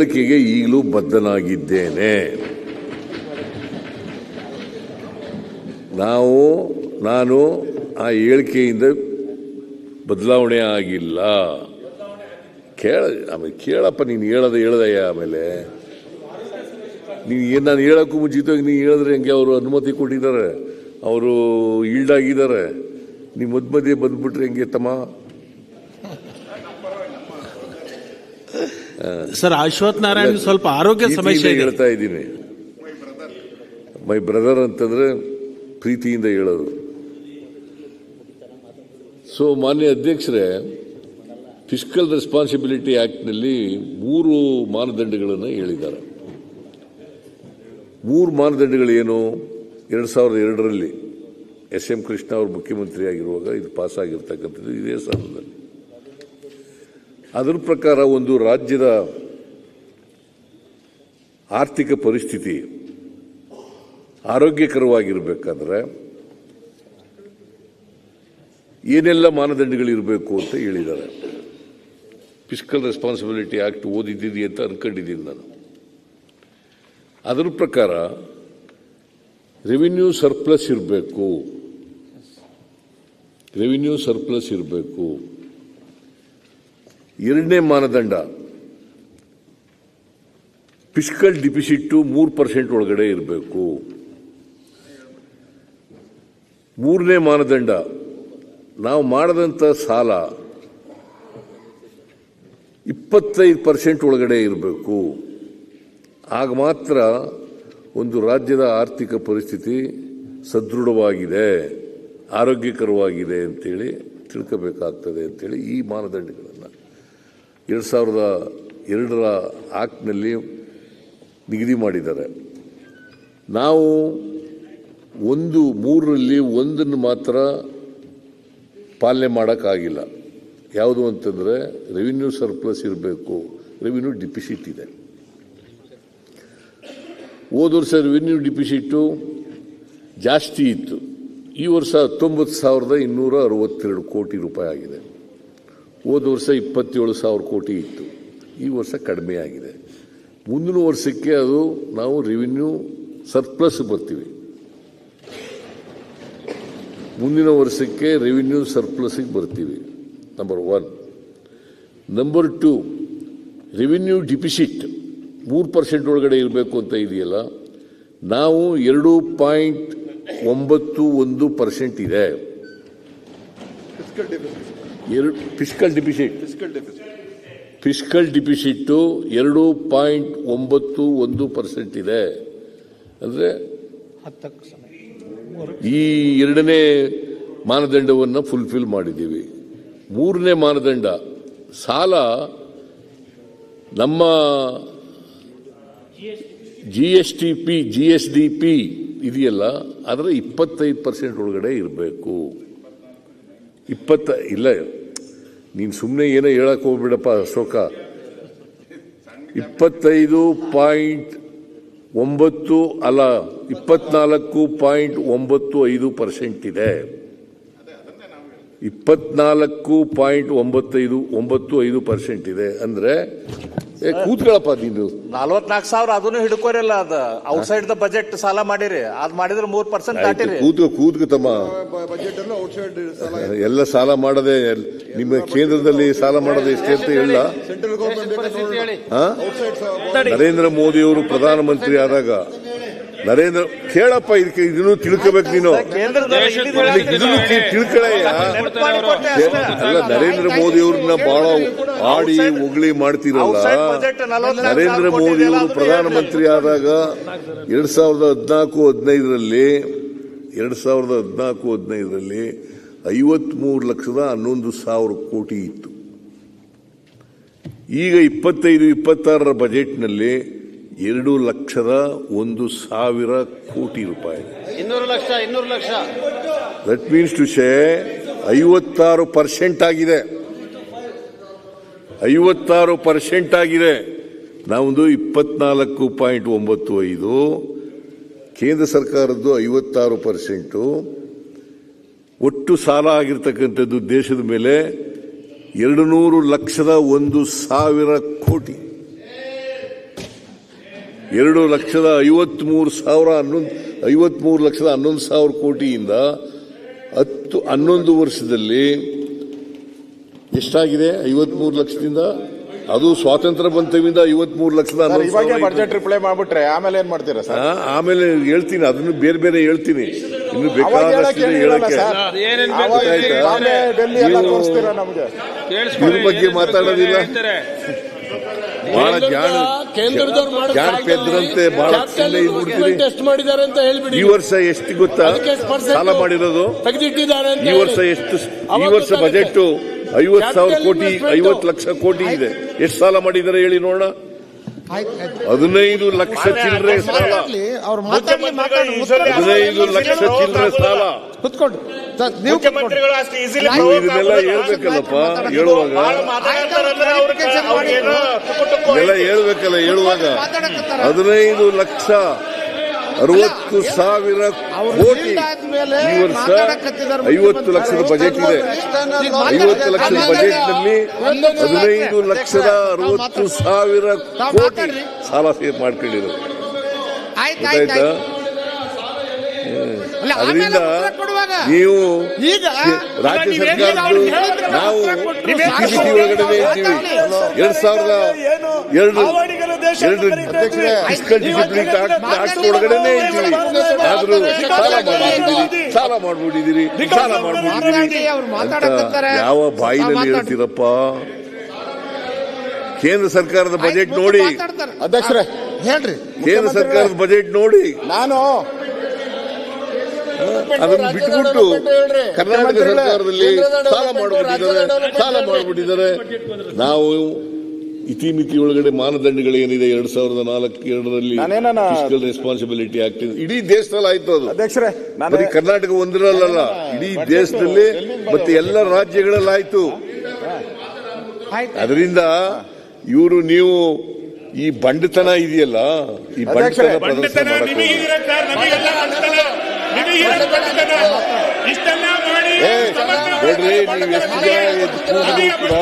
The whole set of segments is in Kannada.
ಹೇಳಿಕೆಗೆ ಈಗಲೂ ಬದ್ಧನಾಗಿದ್ದೇನೆ. ನಾನು ಆ ಹೇಳಿಕೆಯಿಂದ ಬದಲಾವಣೆ ಆಗಿಲ್ಲ. ಆಮೇಲೆ ಕೇಳಪ್ಪ, ನೀನು ಹೇಳದಯ್ಯ. ಆಮೇಲೆ ನೀನು ನಾನು ಹೇಳೋಕ್ಕೂ ಮುಂಚಿತವಾಗಿ ನೀನು ಹೇಳಿದ್ರೆ ಹೆಂಗೆ? ಅವರು ಅನುಮತಿ ಕೊಟ್ಟಿದ್ದಾರೆ, ಅವರು ಈಲ್ಡ್ ಆಗಿದ್ದಾರೆ. ನೀವು ಮಧ್ಯೆ ಬಂದ್ಬಿಟ್ರೆ ಹೆಂಗೆ ತಮ್ಮ? ಸರ್, ಅಶ್ವಥ್ ನಾರಾಯಣ್ ಸ್ವಲ್ಪ ಆರೋಗ್ಯ ಸಮಸ್ಯೆ ಹೇಳ್ತಾ ಇದ್ದೀನಿ. ಮೈ ಬ್ರದರ್ ಅಂತಂದ್ರೆ ಪ್ರೀತಿಯಿಂದ ಹೇಳೋದು. ಸೊ ಮಾನ್ಯ ಅಧ್ಯಕ್ಷರೇ, ಫಿಸ್ಕಲ್ ರೆಸ್ಪಾನ್ಸಿಬಿಲಿಟಿ ಆಕ್ಟ್ನಲ್ಲಿ 3 ಮಾನದಂಡಗಳನ್ನು ಹೇಳಿದ್ದಾರೆ. 3 ಮಾನದಂಡಗಳೇನು? 2002ರಲ್ಲಿ SM ಕೃಷ್ಣ ಅವರು ಮುಖ್ಯಮಂತ್ರಿ ಆಗಿರುವಾಗ ಇದು ಪಾಸ್ ಆಗಿರ್ತಕ್ಕಂಥದ್ದು ಇದೇ ಸಾಲದಲ್ಲಿ. ಅದರ ಪ್ರಕಾರ ಒಂದು ರಾಜ್ಯದ ಆರ್ಥಿಕ ಪರಿಸ್ಥಿತಿ ಆರೋಗ್ಯಕರವಾಗಿರಬೇಕಾದ್ರೆ ಏನೆಲ್ಲ ಮಾನದಂಡಗಳಿರಬೇಕು ಅಂತ ಹೇಳಿದ್ದಾರೆ. ಫಿಸ್ಕಲ್ ರೆಸ್ಪಾನ್ಸಿಬಿಲಿಟಿ ಆಕ್ಟ್ ಓದಿದ್ದೀನಿ ಅಂತ ಅನ್ಕೊಂಡಿದ್ದೀನಿ ನಾನು. ಅದರ ಪ್ರಕಾರ ರೆವಿನ್ಯೂ ಸರ್ಪ್ಲಸ್ ಇರಬೇಕು. ಎರಡನೇ ಮಾನದಂಡ ಫಿಸ್ಕಲ್ ಡಿಫಿಸಿಟ್ 3% ಒಳಗಡೆ ಇರಬೇಕು. ಮೂರನೇ ಮಾನದಂಡ ನಾವು ಮಾಡದಂತ ಸಾಲ 25% ಒಳಗಡೆ ಇರಬೇಕು. ಆಗ ಮಾತ್ರ ಒಂದು ರಾಜ್ಯದ ಆರ್ಥಿಕ ಪರಿಸ್ಥಿತಿ ಸದೃಢವಾಗಿದೆ, ಆರೋಗ್ಯಕರವಾಗಿದೆ ಅಂತೇಳಿ ತಿಳ್ಕೋಬೇಕಾಗ್ತದೆ ಅಂತೇಳಿ ಈ ಮಾನದಂಡಗಳನ್ನು 2002ರ ಆಕ್ಟ್ನಲ್ಲಿ ನಿಗದಿ ಮಾಡಿದ್ದಾರೆ. ನಾವು 3ರಲ್ಲಿ ಒಂದನ್ನು ಮಾತ್ರ ಪಾಲನೆ ಮಾಡೋಕ್ಕಾಗಿಲ್ಲ. ಯಾವುದು ಅಂತಂದರೆ ರೆವಿನ್ಯೂ ಸರ್ಪ್ಲಸ್ ಇರಬೇಕು, ರೆವಿನ್ಯೂ ಡಿಫಿಸಿಟ್ ಇದೆ. ಹೋದ ವರ್ಷ ರೆವಿನ್ಯೂ ಡಿಫಿಸಿಟ್ಟು ಜಾಸ್ತಿ ಇತ್ತು. ಈ ವರ್ಷ 19,262 ಕೋಟಿ ರೂಪಾಯಿ ಆಗಿದೆ. ಹೋದ ವರ್ಷ 27,000 ಕೋಟಿ ಇತ್ತು. ಈ ವರ್ಷ ಕಡಿಮೆ ಆಗಿದೆ. ಮುಂದಿನ ವರ್ಷಕ್ಕೆ ಅದು ನಾವು ರೆವಿನ್ಯೂ ಸರ್ಪ್ಲಸ್ ಬರ್ತೀವಿ. ಮುಂದಿನ ವರ್ಷಕ್ಕೆ ರೆವಿನ್ಯೂ ಸರ್ಪ್ಲಸ್ಗೆ ಬರ್ತೀವಿ. ನಂಬರ್ 1. ನಂಬರ್ 2, ರೆವಿನ್ಯೂ ಡಿಫಿಸಿಟ್ 3% ಒಳಗಡೆ ಇರಬೇಕು ಅಂತ ಇದೆಯಲ್ಲ, ನಾವು 2.91% ಇದೆ. ಫಿಸ್ಕಲ್ ಡಿಫಿಸಿಟ್ 2.91% ಇದೆ. ಅಂದರೆ ಈ ಎರಡನೇ ಮಾನದಂಡವನ್ನು ಫುಲ್ಫಿಲ್ ಮಾಡಿದ್ದೀವಿ. ಮೂರನೇ ಮಾನದಂಡ ಸಾಲ ನಮ್ಮ GSDP ಇದೆಯಲ್ಲ, ಅದರ 25% ಒಳಗಡೆ ಇರಬೇಕು. ಇಲ್ಲ, ನೀನು ಸುಮ್ಮನೆ ಏನೋ ಹೇಳಕ್ ಹೋಗ್ಬಿಡಪ್ಪ ಅಶೋಕ. 25.9 ಅಲ್ಲ, 24.95% ಇದೆ. 24.95% ಇದೆ. ಅಂದ್ರೆ ಕೂತ್ಕೊಳ್ಳಪ್ಪ ನೀನು. 44,000 ಅದನ್ನು ಹಿಡ್ಕೋರಿಲ್ಲ. ಅದು ಔಟ್ಸೈಡ್ ದ ಬಜೆಟ್ ಸಾಲ ಮಾಡಿರಿ, ಅದ್ ಮಾಡಿದ್ರೆ 3% ದಾಟಿರಿ. ಕೂತ್ಕತಮ್ಮ. ಎಲ್ಲ ಸಾಲ ಮಾಡದೆ ನಿಮ್ಮ ಕೇಂದ್ರದಲ್ಲಿ ಸಾಲ ಮಾಡದೆ ಎಷ್ಟೇ ಅಂತ ಹೇಳ. ನರೇಂದ್ರ ಮೋದಿ ಅವರು ಪ್ರಧಾನಮಂತ್ರಿ ಆದಾಗ ಕೇಳಪ್ಪ, ಇದನ್ನು ತಿಳ್ಕೋಬೇಕು ನೀನು. ಇದನ್ನು ತಿಳ್ಕೊಳ್ಳಯ್ಯ. ಅಲ್ಲ, ನರೇಂದ್ರ ಮೋದಿ ಅವ್ರನ್ನ ಬಹಳ ಆಡಿ ಹೊಗಳಿ ಮಾಡ್ತಿರಲ್ಲ. ನರೇಂದ್ರ ಮೋದಿ ಅವರು ಪ್ರಧಾನಮಂತ್ರಿ ಆದಾಗ 2014-15ರಲ್ಲಿ 53,11,000 ಕೋಟಿ ಇತ್ತು. ಈಗ 25-26ರ ಬಜೆಟ್ನಲ್ಲಿ 2,01,000 ಕೋಟಿ ರೂಪಾಯಿ. 200 lakh. That means to say 56% ಆಗಿದೆ. 56% ಆಗಿದೆ. ನಾವೊಂದು 24.95, ಕೇಂದ್ರ ಸರ್ಕಾರದ್ದು 56%. ಒಟ್ಟು ಸಾಲ ಆಗಿರ್ತಕ್ಕಂಥದ್ದು ದೇಶದ ಮೇಲೆ 201,000 ಕೋಟಿ. 2,53,11,000 ಕೋಟಿಯಿಂದ 11 ವರ್ಷದಲ್ಲಿ ಎಷ್ಟಾಗಿದೆ? 53 ಲಕ್ಷದಿಂದ, ಅದು ಸ್ವಾತಂತ್ರ್ಯ ಬಂತವಿಂದ 53 ಲಕ್ಷದ ಇವಾಗ ಬಜೆಟ್ ರಿಪ್ಲೈ ಮಾಡ್ಬಿಟ್ರೆ ಆಮೇಲೆ ಏನ್ ಮಾಡ್ತೀರಾ ಸರ್? ಆಮೇಲೆ ಹೇಳ್ತೀನಿ, ಅದನ್ನು ಬೇರೆ ಬೇರೆ ಹೇಳ್ತೀನಿ, ಇನ್ನು ಬೇಕಾದಷ್ಟು ಹೇಳಕ್ಕೆ. ಇದ್ರ ಬಗ್ಗೆ ಮಾತಾಡೋದಿಲ್ಲ. ಬಹಳ ಜಾಣಪೆದ್ರಂತೆ ಬಹಳ ಎಷ್ಟು ಮಾಡಿದ್ದಾರೆ ಅಂತ ಹೇಳ್ಬಿಡಿ. ಈ ವರ್ಷ ಎಷ್ಟು ಗೊತ್ತಾ ಸಾಲ ಮಾಡಿರೋದು? ಈ ವರ್ಷ ಎಷ್ಟು? ಈ ವರ್ಷ ಬಜೆಟ್ 50,000 ಕೋಟಿ, 50 ಲಕ್ಷ ಕೋಟಿ ಇದೆ. ಎಷ್ಟು ಸಾಲ ಮಾಡಿದ್ದಾರೆ ಹೇಳಿ ನೋಡೋಣ? 15 ಲಕ್ಷ ಚಿಲ್ಲರೆ ಸಾಲ. 15 ಲಕ್ಷ ಚಿಲ್ಲರೆ ಸಾಲ. ಮುಖ್ಯಮಂತ್ರಿಗಳು ಅಷ್ಟು ಈಸಿಲಿ ಇದನ್ನೆಲ್ಲ ಹೇಳ್ಬೇಕಲ್ಲಪ್ಪ ಹೇಳುವಾಗ, ಇದೆಲ್ಲ ಹೇಳ್ಬೇಕಲ್ಲ ಹೇಳುವಾಗ. 15 ಲಕ್ಷ 60,000 ಕೋಟಿ. ಈ ವರ್ಷ 50 ಲಕ್ಷದ ಬಜೆಟ್ ಇದೆ. 50 ಲಕ್ಷದ ಬಜೆಟ್ ನಲ್ಲಿ 15,60,000 ಕೋಟಿ ಸಾಲ ಮಾಡ್ಕೊಂಡಿರೋದು. ಗೊತ್ತಾಯ್ತಾ? ಅದರಿಂದ ನೀವು ರಾಜ್ಯ ಸರ್ಕಾರದ್ದು ನಾವು ಪಿಪಿಟಿ ಒಳಗಡೆ ಇದ್ದೀವಿ. 2002 ಫಿಸ್ಕಲ್ ಡಿಸಿಪ್ಲಿನ್ ಆಕ್ಟ್ ಒಳಗಡೆ ಇದ್ದೀವಿ. ಆದ್ರೂ ಸಾಲ ಮಾಡ್ಬಿಟ್ಟಿದ್ದೀರಿ ಅಂತ ಯಾವ ಬಾಯಿನಲ್ಲಿ ಹೇಳ್ತೀರಪ್ಪ? ಕೇಂದ್ರ ಸರ್ಕಾರದ ಬಜೆಟ್ ನೋಡಿ ಅಧ್ಯಕ್ಷರೇ, ಹೇಳ್ರಿ. ಕೇಂದ್ರ ಸರ್ಕಾರದ ಬಜೆಟ್ ನೋಡಿ. ನಾನು ಅದನ್ನು ಬಿಟ್ಟುಬಿಟ್ಟು ಕರ್ನಾಟಕ ಸರ್ಕಾರದಲ್ಲಿ ಸಾಲ ಮಾಡಿಬಿಟ್ಟಿದ್ದಾರೆ. ನಾವು ಇತಿಮಿತಿ ಒಳಗಡೆ ಮಾನದಂಡಗಳೇನಿದೆ 2004-2ರಲ್ಲಿ ಫಿಸ್ಕಲ್ ರೆಸ್ಪಾನ್ಸಿಬಿಲಿಟಿ ಆಕ್ಟ್ ಇಡೀ ದೇಶದಲ್ಲಿ ಆಯ್ತು. ಅದು ಅಧ್ಯಕ್ಷರೇ, ಬರೀ ಕರ್ನಾಟಕ ಒಂದರಲ್ಲ, ಇಡೀ ದೇಶದಲ್ಲಿ ಮತ್ತೆ ಎಲ್ಲ ರಾಜ್ಯಗಳಲ್ಲಿ ಆಯ್ತು. ಅದರಿಂದ ಇವರು ನೀವು ಈ ಬಂಡತನ ಇದೆಯಲ್ಲ, ಈ ಬಂಡತನ ಪ್ರದರ್ಶನ ಮಾಡಕ್ಕೆ ನೋಡ್ರಿ, ನೀವು ಎಷ್ಟು ಕೂಡ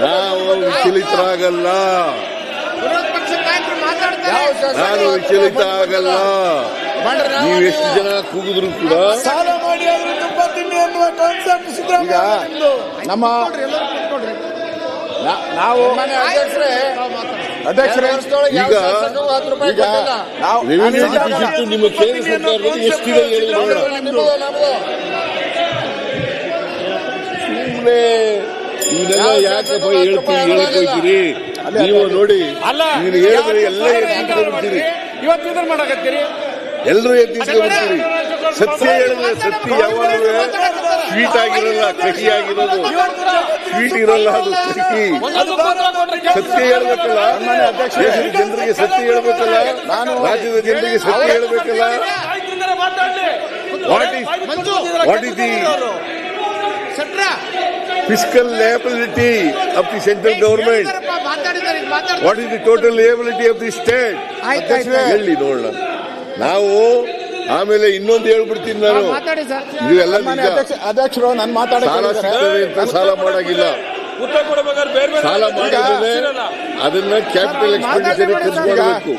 ನಾವು ವಿಚಲಿತರಾಗಲ್ಲ. ನಾನು ವಿಚಲಿತ ಆಗಲ್ಲ. ನೀವು ಎಷ್ಟು ಜನ ಕೂಗಿದ್ರು ಕೂಡ ಈಗ ನಮ್ಮ ನಾವು ಅಧ್ಯಕ್ಷರೇ, ಈಗ ರೆವಿನ್ಯೂ ಡಿಫಿಸಿಟ್ ನಿಮ್ಮ ಕೇಂದ್ರ ಸರ್ಕಾರದಲ್ಲಿ ಎಷ್ಟಿದೆ ಹೇಳಿ ನೋಡೋಣ. ಸುಮ್ಮನೆ ಇವನ್ನೆಲ್ಲ ಯಾಕಪ್ಪ ಹೇಳ್ತೀರಿ? ನೀವು ನೋಡಿ, ನೀನು ಹೇಳಿದ್ರೆ ಎಲ್ಲ ಎತ್ತಿಸ್ಕೊಂಡ್ಬಿಡ್ತೀರಿ, ಎಲ್ಲರೂ ಎತ್ತಿಸ್ಕೊಂಡ್ಬಿಡ್ತೀರಿ. ಸತ್ಯ ಹೇಳಿದ್ರೆ ಸತ್ಯ ಯಾವಾಗಲೂ ಸ್ವೀಟ್ ಆಗಿರಲ್ಲ, ಕಹಿ ಆಗಿರೋದು. ಸ್ವೀಟ್ ಇರಲ್ಲ, ಅದು ಕಹಿ. ಸತ್ಯ ಹೇಳ್ಬೇಕಲ್ಲ, ದೇಶದ ಜನರಿಗೆ ಸತ್ಯ ಹೇಳ್ಬೇಕಲ್ಲ, ರಾಜ್ಯದ ಜನರಿಗೆ ಸತ್ಯ ಹೇಳ್ಬೇಕಲ್ಲ. What is the fiscal liability of the central government? What is the total liability of the state? ಹೇಳಿ ನೋಡೋಣ. ನಾವು ಆಮೇಲೆ ಇನ್ನೊಂದು ಹೇಳ್ಬಿಡ್ತೀನಿ ನಾನು, ಇವೆಲ್ಲ ಅಧ್ಯಕ್ಷರು ನಾನು ಸಾಲ ಸಿಗ್ತದೆ ಅಂತ ಸಾಲ ಮಾಡಾಗಿಲ್ಲ. ಸಾಲ ಮಾಡಿದ್ರೆ ಅದನ್ನ ಕ್ಯಾಪಿಟಲ್ ಎಕ್ಸ್ಪೆಂಡಿಚರ್ ಖರ್ಚು ಮಾಡಬೇಕು.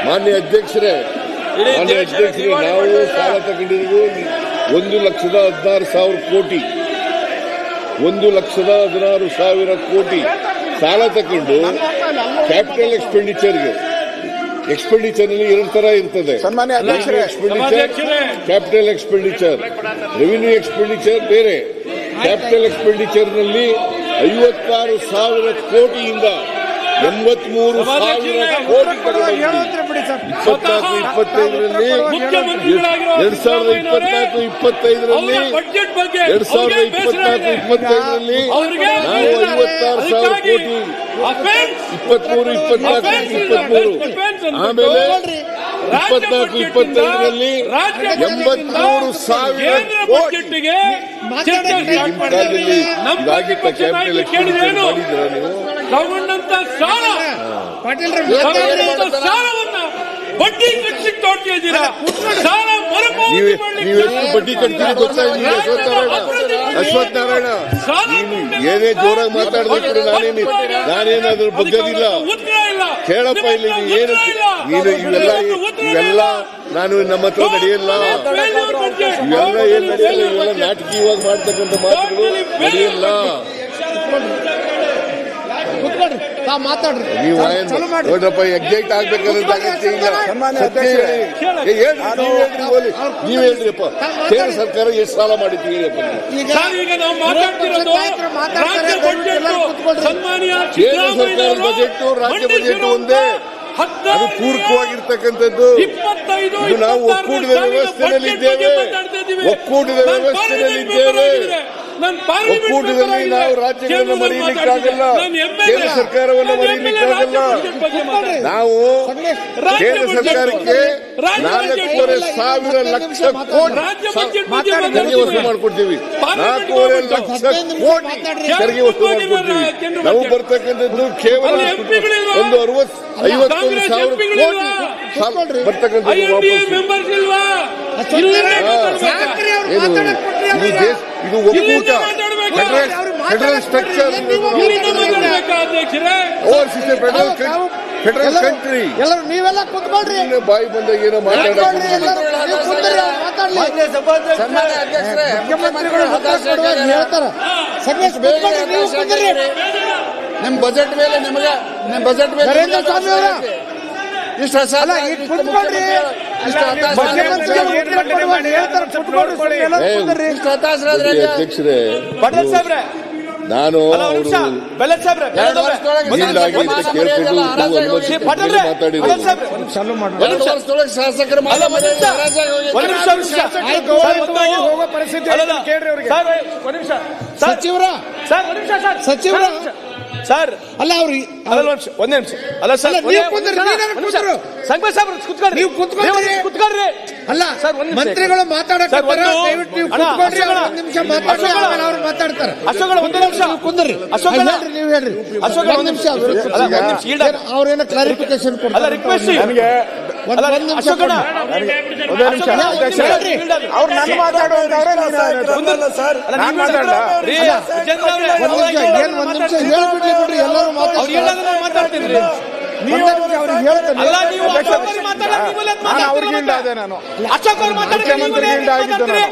ಮಾನ್ಯ ಅಧ್ಯಕ್ಷರೇ, ನಾವು ಸಾಲ ತಗೊಂಡಿರೋದು 1,16,000 ಕೋಟಿ. 1,16,000 ಕೋಟಿ ಸಾಲ ತಗೊಂಡು ಕ್ಯಾಪಿಟಲ್ ಎಕ್ಸ್ಪೆಂಡಿಚರ್ಗೆ. ಎಕ್ಸ್ಪೆಂಡಿಚರ್ ನಲ್ಲಿ 2 ತರ ಇರ್ತದೆ. ಕ್ಯಾಪಿಟಲ್ ಎಕ್ಸ್ಪೆಂಡಿಚರ್, ರೆವಿನ್ಯೂ ಎಕ್ಸ್ಪೆಂಡಿಚರ್ ಬೇರೆ. ಕ್ಯಾಪಿಟಲ್ ಎಕ್ಸ್ಪೆಂಡಿಚರ್ ನಲ್ಲಿ 56,000 ಕೋಟಿಯಿಂದ 83,000 ಕೋಟಿ ತಗೊಂಡಿದ್ದೀವಿ. 24-25ರಲ್ಲಿ 2024-25ರಲ್ಲಿ ನಾವು 56,000 ಕೋಟಿ. 23-24-23 ಆಮೇಲೆ 24-25ರಲ್ಲಿ 83,000 ಕೋಟಿ. ಕ್ಯಾಪಿಟಲ್ ಎಕ್ಸ್ಪೆಂಡಿಚರ್ ಮಾಡಿದ್ದೀರಾ ನೀವು? ತಗೊಂಡಂತ ಸಾಲವನ್ನ ಬಡ್ಡಿ ಕಟ್ಟಿಗೆ ತೋಡ್ತಾ ಇದ್ದೀರಾ. ಸಾಲ ಮರುಪಾವತಿ ನೀವೆಷ್ಟು ಬಡ್ಡಿ ಕಟ್ತೀರಿ ಗೊತ್ತಾ? ಅಶ್ವಥ್ ನಾರಾಯಣ ನೀನು ಏನೇ ಜೋರಾಗಿ ಮಾತಾಡಬೇಕು ನಾನೇನಾದ್ರೂ ಬಗ್ಗದಿಲ್ಲ. ಕೇಳಪ್ಪ ಇಲ್ಲಿ ನೀನು ಇವೆಲ್ಲ ನಾನು ನಮ್ಮ ಹತ್ರ ನಡೆಯಲ್ಲ. ಇವೆಲ್ಲ ಏನ್ ನಡೆಯಲ್ಲ, ಇವೆಲ್ಲ ನಾಟಕೀಯವಾಗಿ ಮಾಡ್ತಕ್ಕಂಥ ಮಾತುಗಳು ನಡೆಯಲ್ಲ. ಮಾತಾಡ್ರಿ ನೀವು ನೋಡ್ರಪ್ಪ ಎಕ್ಸೈಟ್ ಆಗ್ಬೇಕನ್ನೋದು ಅಗತ್ಯ ಇಲ್ಲ. ಸತ್ಯ ಹೇಳಿ. ನೀವ್ ಹೇಳ್ರಿಪ್ಪ, ಕೇಂದ್ರ ಸರ್ಕಾರ ಎಷ್ಟು ಸಾಲ ಮಾಡಿದ್ದು ಹೇಳಿಯಪ್ಪ. ಈಗ ನಾವು ಮಾತಾಡ್ತಿರೋದು ರಾಜ್ಯ ಬಜೆಟ್ ಸನ್ಮಾನ್ಯ ಕೇಂದ್ರ ಸರ್ಕಾರದ ಬಜೆಟ್ ರಾಜ್ಯ ಬಜೆಟ್ ಒಂದೇ, ಅದು ಪೂರಕವಾಗಿರ್ತಕ್ಕಂಥದ್ದು. ಇದು ನಾವು ಒಕ್ಕೂಟದ ವ್ಯವಸ್ಥೆಯಲ್ಲಿದ್ದೇವೆ, ಒಕ್ಕೂಟದ ವ್ಯವಸ್ಥೆಯಲ್ಲಿದ್ದೇವೆ. ಒಕ್ಕೂಟದಲ್ಲಿ ನಾವು ರಾಜ್ಯಗಳನ್ನು ಮರೆಯಲಿಕ್ಕಾಗಲ್ಲ, ಕೇಂದ್ರ ಸರ್ಕಾರವನ್ನು ಮರೆಯಲಿಕ್ಕಾಗಲ್ಲ. ನಾವು ಕೇಂದ್ರ ಸರ್ಕಾರಕ್ಕೆ 4,500 ಲಕ್ಷ ಕೋಟಿ ತೆರಿಗೆ ವಸೂಲು ಮಾಡ್ಕೊಡ್ತೀವಿ. 4,500 ಲಕ್ಷ ಕೋಟಿ ತೆರಿಗೆ ವಸೂಲು ಮಾಡ್ಕೊಡ್ತೀವಿ. ನಾವು ಬರ್ತಕ್ಕಂಥದ್ದು ಕೇವಲ ಒಂದು 51,000 ಕೋಟಿ ಬರ್ತಕ್ಕಂಥದ್ದು ವಾಪಸ್. ಇದು ಒಕ್ಕೂಟ, ಫೆಡರಲ್ ಸ್ಟ್ರಕ್ಚರ್, ಫೆಡರಲ್ ಕಂಟ್ರಿ. ನೀವೆಲ್ಲ ಕುತ್ಕೊಳ್ರಿ, ಬಾಯಿ ಬಂದಾಗ ಏನೋ ಮಾತಾಡೋದು. ನಿಮ್ ಬಜೆಟ್ ಮೇಲೆ ನಿಮಗೆ ಬಜೆಟ್ ಮೇಲೆ ನರೇಂದ್ರ ಸ್ವಾಮಿ ಅವರ ಇಷ್ಟು ಅಧ್ಯಕ್ಷರೇ, ನಾನು ಶಾಸಕರು ಸಚಿವರ ಸರ್ ಅಲ್ಲ ಅವ್ರಿ ಒಂದೇ ನಿಮಿಷ ಅಲ್ಲ ಸರ್, ನೀವು ಕುತ್ಕೊಳ್ರಿ. ಅಲ್ಲ ಮಂತ್ರಿಗಳು ಮಾತಾಡಕ್ಕೆ ಒಂದ್ ನಿಮಿಷ ಮಾತಾಡ್ರಿ, ಅವ್ರು ಮಾತಾಡ್ತಾರೆ. ಒಂದು ನಿಮಿಷ ಕುಂದ್ರಿ, ನೀವು ಹೇಳ್ರಿ. ಒಂದ್ ನಿಮಿಷ ಅವ್ರೇನೋ ಕ್ಲಾರಿಫಿಕೇಶನ್ ಕೊಡ್ತಾರೆ. ರಿಕ್ವೆಸ್ಟ್ ನನಗೆ ಒಂದ್ ನಿಮಿಷ ಅವ್ರು ನನ್ನ ಮಾತಾಡುವಂತವ್ರೆ ಒಂದ್ ನಿಮಿಷ ಹೇಳ್ಬಿಡ್ಲಿ ಬಿಡ್ರಿ, ಎಲ್ಲರೂ ಮಾತಾಡ್ತಿದ್ರಿ. ಅವ್ರಿಗೆ ಇಲ್ಲ ಅದೇ ನಾನು ಅಶೋಕ್ ಅವ್ರು ಮುಖ್ಯಮಂತ್ರಿಗಿಂದ ಆಗಿದ್ದು ನಾನು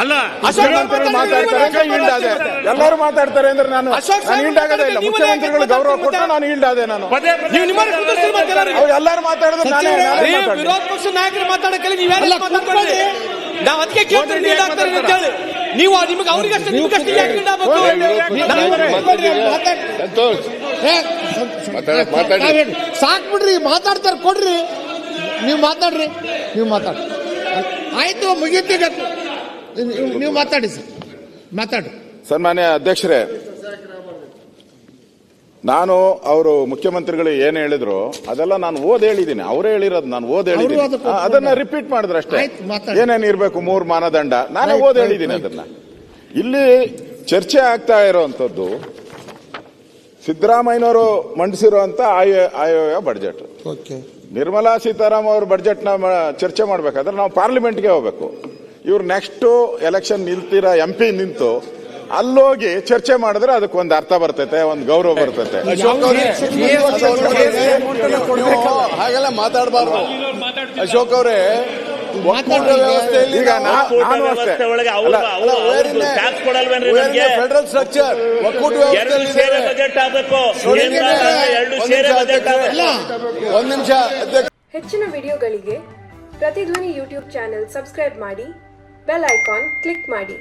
ಅಲ್ಲ, ಮುಖ್ಯಮಂತ್ರಿಗಳು ಮಾತಾಡ್ತಾರೆ ಹಿಂಡಾದೆ, ಎಲ್ಲರೂ ಮಾತಾಡ್ತಾರೆ ಅಂದ್ರೆ ನಾನು ಹಿಂಡಾಗದೇ ಇಲ್ಲ. ಮುಖ್ಯಮಂತ್ರಿಗಳು ಗೌರವ ಕೊಟ್ಟು ನಾನು ಹಿಂಡಾದೆ. ನಾನು ಎಲ್ಲರೂ ಮಾತಾಡಿದ್ರೆ ವಿರೋಧ ಪಕ್ಷ ನಾಯಕರು ಮಾತಾಡಕ್ಕೆ ನೀವೆಲ್ಲ ಮಾತಾಡ್ಕೊಳ್ಳಿ. ನಾವು ಅದಕ್ಕೆ ಕೇಳ್ತೀವಿ ನೀವು ನಿಮಗೆ ಅವ್ರಿಗಷ್ಟೇ ನಿಮ್ಗಷ್ಟೇ ಯಾಕೆ ಸಾಕ್ಬಿಡ್ರಿ, ಮಾತಾಡ್ತಾರೆ ಕೊಡ್ರಿ. ನೀವು ಮಾತಾಡ್ರಿ, ನೀವು ಮಾತಾಡ್ರಿ. ಆಯ್ತು, ಮುಗಿತೀಗ ನೀವು ಮಾತಾಡಿ ಸರ್, ಮಾತಾಡ್ರಿ. ಸನ್ಮಾನ್ಯ ಅಧ್ಯಕ್ಷರೇ, ನಾನು ಅವರು ಮುಖ್ಯಮಂತ್ರಿಗಳು ಏನ್ ಹೇಳಿದ್ರು ಅದೆಲ್ಲ ನಾನು ಹೇಳಿದ್ದೀನಿ. ಅವರೇ ಹೇಳಿರೋದು ನಾನು ಹೇಳಿದ್ದೀನಿ. ಅದನ್ನ ರಿಪೀಟ್ ಮಾಡಿದ್ರೆ ಅಷ್ಟೇ. ಏನೇನು ಇರ್ಬೇಕು 3 ಮಾನದಂಡ ನಾನೇ ಹೇಳಿದ್ದೀನಿ. ಅದನ್ನ ಇಲ್ಲಿ ಚರ್ಚೆ ಆಗ್ತಾ ಇರೋಂಥದ್ದು ಸಿದ್ದರಾಮಯ್ಯನವರು ಮಂಡಿಸಿರುವಂತ ಆಯವ್ಯಯ ಬಡ್ಜೆಟ್. ನಿರ್ಮಲಾ ಸೀತಾರಾಮನ್ ಅವ್ರ ಬಡ್ಜೆಟ್ ನ ಚರ್ಚೆ ಮಾಡ್ಬೇಕಾದ್ರೆ ನಾವು ಪಾರ್ಲಿಮೆಂಟ್ಗೆ ಹೋಗ್ಬೇಕು. ಇವ್ರು ನೆಕ್ಸ್ಟ್ ಎಲೆಕ್ಷನ್ ನಿಲ್ತೀರಾ MP ನಿಂತು ಅಲ್ಲೋಗಿ ಚರ್ಚೆ ಮಾಡಿದ್ರೆ ಅದಕ್ಕೊಂದು ಅರ್ಥ ಬರ್ತೈತೆ, ಒಂದು ಗೌರವ ಬರ್ತೈತೆ. ಹಾಗೆಲ್ಲ ಮಾತಾಡಬಾರ್ದು ಅಶೋಕ್ ಅವರೇ. ಈಗ ನಾನು ಅಷ್ಟೇ ಫೆಡರಲ್ ಸ್ಟ್ರಕ್ಚರ್ ಒಕ್ಕೂಟ ಒಂದ್ ನಿಮಿಷ. ಹೆಚ್ಚಿನ ವಿಡಿಯೋಗಳಿಗೆ ಪ್ರತಿಧ್ವನಿ ಯೂಟ್ಯೂಬ್ ಚಾನೆಲ್ ಸಬ್ಸ್ಕ್ರೈಬ್ ಮಾಡಿ, ಬೆಲ್ ಐಕಾನ್ ಕ್ಲಿಕ್ ಮಾಡಿ.